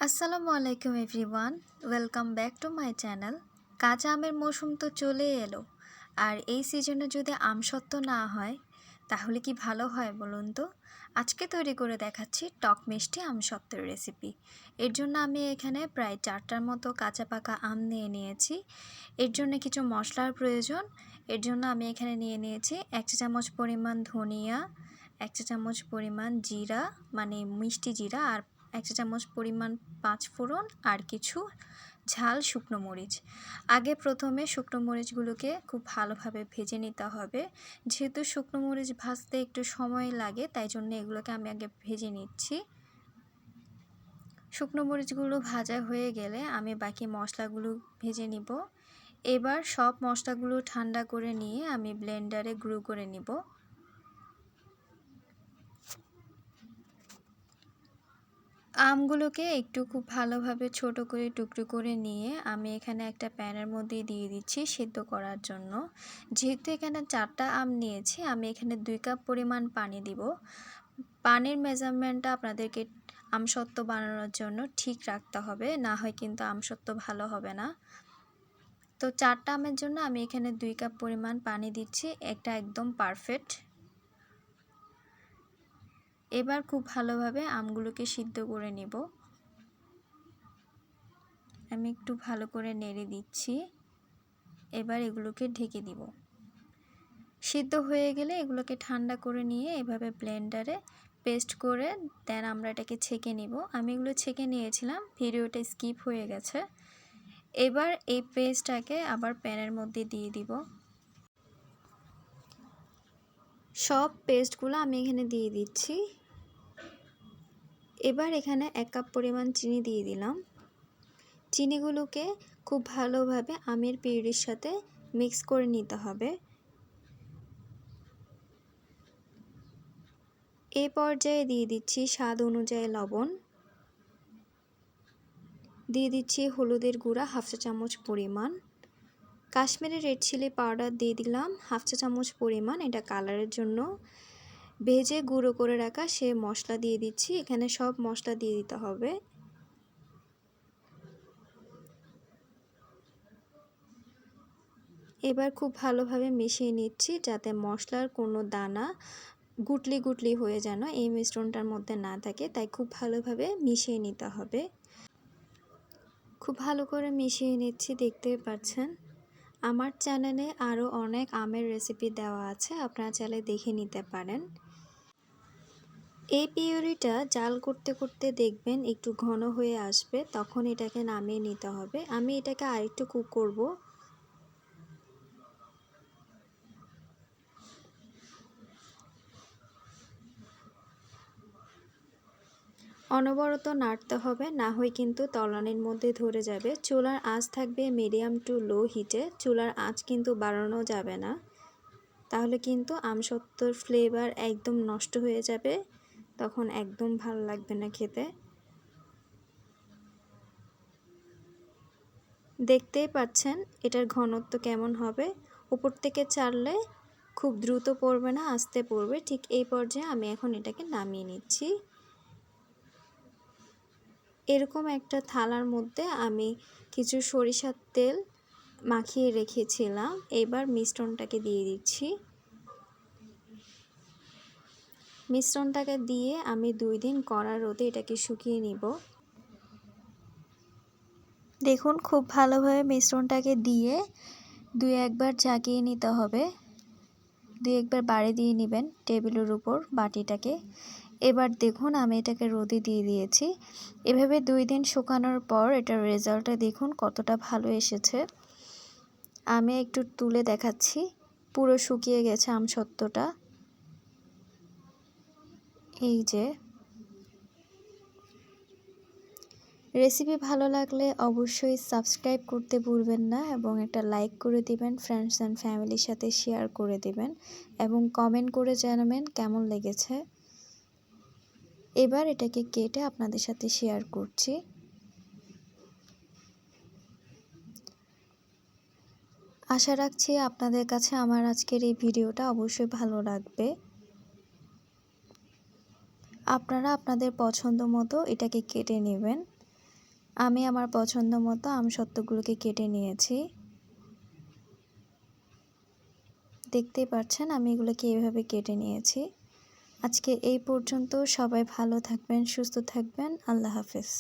আসসালামু আলাইকুম everyone, welcome back to my channel. কাঁচা আমের মৌসুম তো চলে এলো, আর এই সিজনে যদি আম সত্ত্ব না হয় তাহলে কি ভালো হয় বলুন তো। আজকে তৈরি করে দেখাচ্ছি টক মিষ্টি আম সত্ত্বের রেসিপি। এর জন্য আমি এখানে প্রায় 4টার মতো কাঁচা পাকা আম নিয়ে নিয়েছি। এর জন্য কিছু মশলার প্রয়োজন। এর জন্য আমি এখানে নিয়ে নিয়েছি 1 চা চামচ পরিমাণ ধনিয়া, 1 চা চামচ পরিমাণ জিরা মানে মিষ্টি জিরা, আর 1 চা চামচ পরিমাণ 5 ফোড়ন আর কিছু ঝাল শুকনো মরিচ। আগে প্রথমে শুকনো মরিচগুলোকে খুব ভালোভাবে ভেজে নিতে হবে। যেহেতু শুকনো মরিচ ভাজতে একটু সময় লাগে, তাই জন্য এগুলোকে আমি আগে ভেজে নিচ্ছি। শুকনো মরিচগুলো ভাজা হয়ে গেলে আমি বাকি মশলাগুলো ভেজে নিব। এবার সব মশলাগুলো ঠান্ডা করে নিয়ে আমি ব্লেন্ডারে গুঁড়ো করে নিব। আমগুলোকে একটু খুব ভালোভাবে ছোট করে টুকরো করে নিয়ে আমি এখানে একটা প্যানের মধ্যে দিয়ে দিচ্ছি সিদ্ধ করার জন্য। যেহেতু এখানে 4টা আম নিয়েছি, আমি এখানে 2 কাপ পরিমাণ পানি দিব। পানির মেজারমেন্টটা আপনাদেরকে আমসত্ত্ব বানানোর জন্য ঠিক রাখতে হবে, না হয় কিন্তু আমসত্ত্ব ভালো হবে না। তো 4টা আমের জন্য আমি এখানে 2 কাপ পরিমাণ পানি দিচ্ছি, এটা একদম পারফেক্ট। এবার খুব ভালোভাবে আমগুলোকে সিদ্ধ করে নেব। আমি একটু ভালো করে নেড়ে দিচ্ছি। এবার এগুলোকে ঢেকে দিব। সিদ্ধ হয়ে গেলে এগুলোকে ঠান্ডা করে নিয়ে এভাবে ব্লেন্ডারে পেস্ট করে দেন আমরা এটাকে ছেঁকে নিব। আমি এগুলো ছেঁকে নিয়েছিলাম, ভিডিওটা স্কিপ হয়ে গেছে। এবার এই পেস্টটাকে আবার প্যানের মধ্যে দিয়ে দিব। সব পেস্টগুলো আমি এখানে দিয়ে দিচ্ছি। এবার এখানে 1 কাপ পরিমাণ চিনি দিয়ে দিলাম। চিনিগুলোকে খুব ভালোভাবে আমের পিউরির সাথে মিক্স করে নিতে হবে। এই পর্যায়ে দিয়ে দিচ্ছি স্বাদ অনুযায়ী লবণ, দিয়ে দিচ্ছি হলুদের গুঁড়া 1/2 চা চামচ পরিমাণ, কাশ্মীরি রেড চিলি পাউডার দিয়ে দিলাম 1/2 চা চামচ পরিমাণ, এটা কালারের জন্য। ভেজে গুঁড়ো করে রাখা সে মশলা দিয়ে দিচ্ছি, এখানে সব মশলা দিয়ে দিতে হবে। এবার খুব ভালোভাবে মিশিয়ে নিচ্ছি যাতে মশলার কোনো দানা গুটলি গুটলি হয়ে যেন এই মিশ্রণটার মধ্যে না থাকে, তাই খুব ভালোভাবে মিশিয়ে নিতে হবে। খুব ভালো করে মিশিয়ে নিচ্ছি, দেখতেই পাচ্ছেন। আমার চ্যানেলে আরও অনেক আমের রেসিপি দেওয়া আছে, আপনারা চাইলে দেখে নিতে পারেন। এই পিউরিটা জাল করতে করতে দেখবেন একটু ঘন হয়ে আসবে, তখন এটাকে নামিয়ে নিতে হবে। আমি এটাকে আরেকটু কুক করব। অনবরত নাড়তে হবে, না হয় কিন্তু তলানির মধ্যে ধরে যাবে। চুলার আঁচ থাকবে মিডিয়াম টু লো হিটে, চুলার আঁচ কিন্তু বাড়ানো যাবে না, তাহলে কিন্তু আমসত্ত্বর ফ্লেভার একদম নষ্ট হয়ে যাবে, তখন একদম ভালো লাগবে না খেতে। দেখতেই পাচ্ছেন এটার ঘনত্ব কেমন হবে। উপর থেকে চাড়লে খুব দ্রুত পড়বে না, আস্তে পড়বে। ঠিক এই পর্যায়ে আমি এখন এটাকে নামিয়ে নিচ্ছি। এরকম একটা থালার মধ্যে আমি কিছু সরিষার তেল মাখিয়ে রেখেছিলাম, এবার মিশ্রণটাকে দিয়ে দিচ্ছি। মিশ্রণটাকে দিয়ে আমি 2 দিন কড়া রোদে এটাকে শুকিয়ে নিব। দেখুন খুব ভালোভাবে মিশ্রণটাকে দিয়ে 2-1 বার ঝাঁকিয়ে নিতে হবে। 2-1 বার বাড়ি দিয়ে নেবেন টেবিলের উপর বাটিটাকে। এবার দেখুন আমি এটাকে রোদে দিয়ে দিয়েছি। এভাবে 2 দিন শুকানোর পর এটার রেজাল্টটা দেখুন কতটা ভালো এসেছে। আমি একটু তুলে দেখাচ্ছি, পুরো শুকিয়ে গেছে আমসত্ত্বটা। এই যে রেসিপি ভালো লাগলে অবশ্যই সাবস্ক্রাইব করতে ভুলবেন না এবং একটা লাইক করে দিবেন, ফ্রেন্ডস অ্যান্ড ফ্যামিলির সাথে শেয়ার করে দিবেন এবং কমেন্ট করে জানাবেন কেমন লেগেছে। এবার এটাকে কেটে আপনাদের সাথে শেয়ার করছি। আশা রাখছি আপনাদের কাছে আমার আজকের এই ভিডিওটা অবশ্যই ভালো লাগবে। আপনারা আপনাদের পছন্দ মতো এটাকে কেটে নেবেন। আমি আমার পছন্দ মতো আমসত্ত্বগুলোকে কেটে নিয়েছি। দেখতেই পাচ্ছেন আমি এগুলোকে এভাবে কেটে নিয়েছি। আজকে এই পর্যন্ত। সবাই ভালো থাকবেন, সুস্থ থাকবেন। আল্লাহ হাফেজ।